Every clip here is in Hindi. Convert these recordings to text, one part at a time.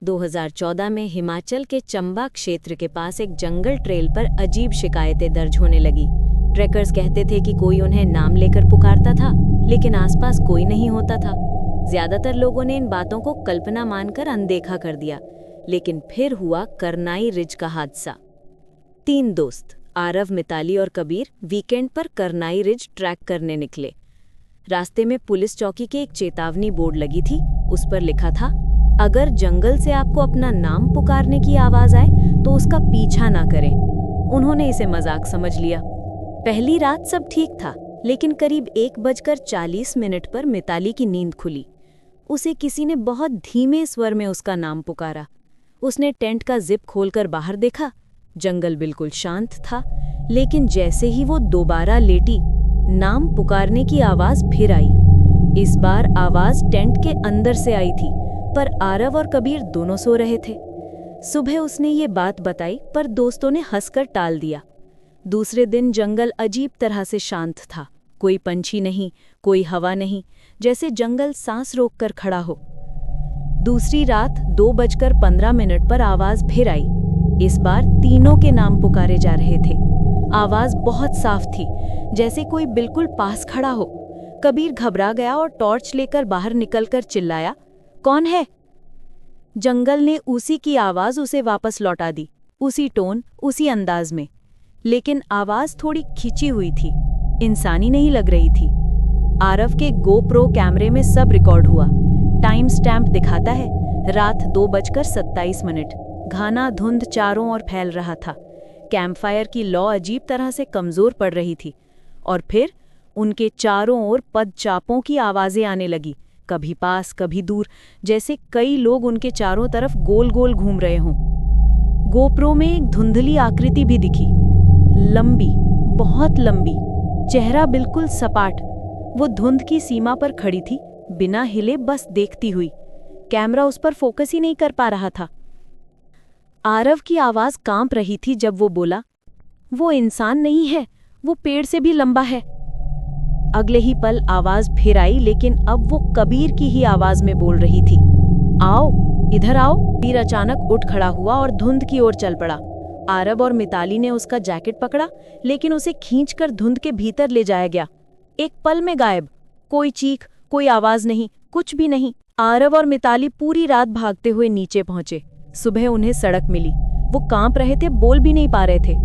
2014 में हिमाचल के चंबा क्षेत्र के पास एक जंगल ट्रेल पर अजीब शिकायतें दर्ज होने लगी। ट्रैकर्स कहते थे कि कोई उन्हें नाम लेकर पुकारता था, लेकिन आसपास कोई नहीं होता था। ज्यादातर लोगों ने इन बातों को कल्पना मानकर अनदेखा कर दिया, लेकिन फिर हुआ करनाई रिज का हादसा। 3 दोस्त आरव, मिताली और कबीर वीकेंड पर करनाई रिज ट्रैक करने निकले। रास्ते में पुलिस चौकी के एक चेतावनी बोर्ड लगी थी। उस पर लिखा था, अगर जंगल से आपको अपना नाम पुकारने की आवाज आए तो उसका पीछा ना करें। उन्होंने इसे मजाक समझ लिया। पहली रात सब ठीक था, लेकिन करीब 1:40 पर मिताली की नींद खुली। उसे किसी ने बहुत धीमे स्वर में उसका नाम पुकारा। उसने टेंट का जिप खोलकर बाहर देखा। जंगल बिल्कुल शांत था, लेकिन जैसे ही वो दोबारा लेटी, नाम पुकारने की आवाज फिर आई। इस बार आवाज टेंट के अंदर से आई थी, पर आरव और कबीर दोनों सो रहे थे। सुबह उसने ये बात बताई, पर दोस्तों ने हंसकर टाल दिया। दूसरे दिन जंगल अजीब तरह से शांत था। कोई पंछी नहीं, कोई हवा नहीं, जैसे जंगल सांस रोककर खड़ा हो। दूसरी रात 2:15 पर आवाज फिर आई। इस बार तीनों के नाम पुकारे जा रहे थे। आवाज बहुत साफ थी, जैसे कोई बिल्कुल पास खड़ा हो। कबीर घबरा गया और टॉर्च लेकर बाहर निकलकर चिल्लाया, कौन है? जंगल ने उसी की आवाज उसे वापस लौटा दी, उसी टोन, उसी अंदाज में। लेकिन आवाज थोड़ी खिंची हुई थी, इंसानी नहीं लग रही थी। आरव के गोप्रो कैमरे में सब रिकॉर्ड हुआ। टाइम स्टैम्प दिखाता है, रात 2:27। घाना धुंध चारों ओर फैल रहा था। कैंपफायर की लौ अजीब तरह से कमजोर पड़ रही थी। और फिर उनके चारों ओर पदचापों की आवाजें आने लगी, कभी पास कभी दूर, जैसे कई लोग उनके चारों तरफ गोल गोल घूम रहे हों। गोप्रो में एक धुंधली आकृति भी दिखी, लंबी, बहुत लंबी, चेहरा बिल्कुल सपाट। वो धुंध की सीमा पर खड़ी थी, बिना हिले, बस देखती हुई। कैमरा उस पर फोकस ही नहीं कर पा रहा था। आरव की आवाज कांप रही थी जब वो बोला, वो इंसान नहीं है, वो पेड़ से भी लंबा है। अगले ही पल आवाज फिर आई, लेकिन अब वो कबीर की ही आवाज में बोल रही थी, आओ, इधर आओ। कबीर अचानक उठ खड़ा हुआ और धुंध की ओर चल पड़ा। आरव और मिताली ने उसका जैकेट पकड़ा, लेकिन उसे खींचकर धुंध के भीतर ले जाया गया। एक पल में गायब। कोई चीख, कोई आवाज नहीं, कुछ भी नहीं। आरव और मिताली पूरी रात भागते हुए नीचे पहुंचे। सुबह उन्हें सड़क मिली। वो कांप रहे थे, बोल भी नहीं पा रहे थे।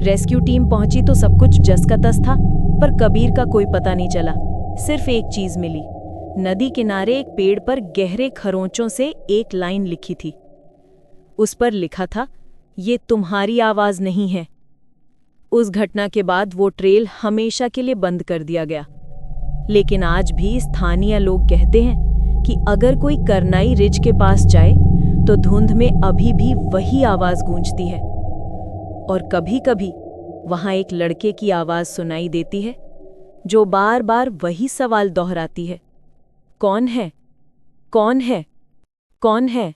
रेस्क्यू टीम पहुंची तो सब कुछ जस का तस था, पर कबीर का कोई पता नहीं चला। सिर्फ एक चीज मिली। नदी किनारे एक पेड़ पर गहरे खरोंचों से एक लाइन लिखी थी। उस पर लिखा था, ये तुम्हारी आवाज नहीं है। उस घटना के बाद वो ट्रेल हमेशा के लिए बंद कर दिया गया। लेकिन आज भी स्थानीय लोग कहते हैं कि अगर कोई करनाई रिज के पास जाए तो धुंध में अभी भी वही आवाज गूंजती है। और कभी-कभी वहां एक लड़के की आवाज सुनाई देती है, जो बार बार वही सवाल दोहराती है, कौन है? कौन है? कौन है?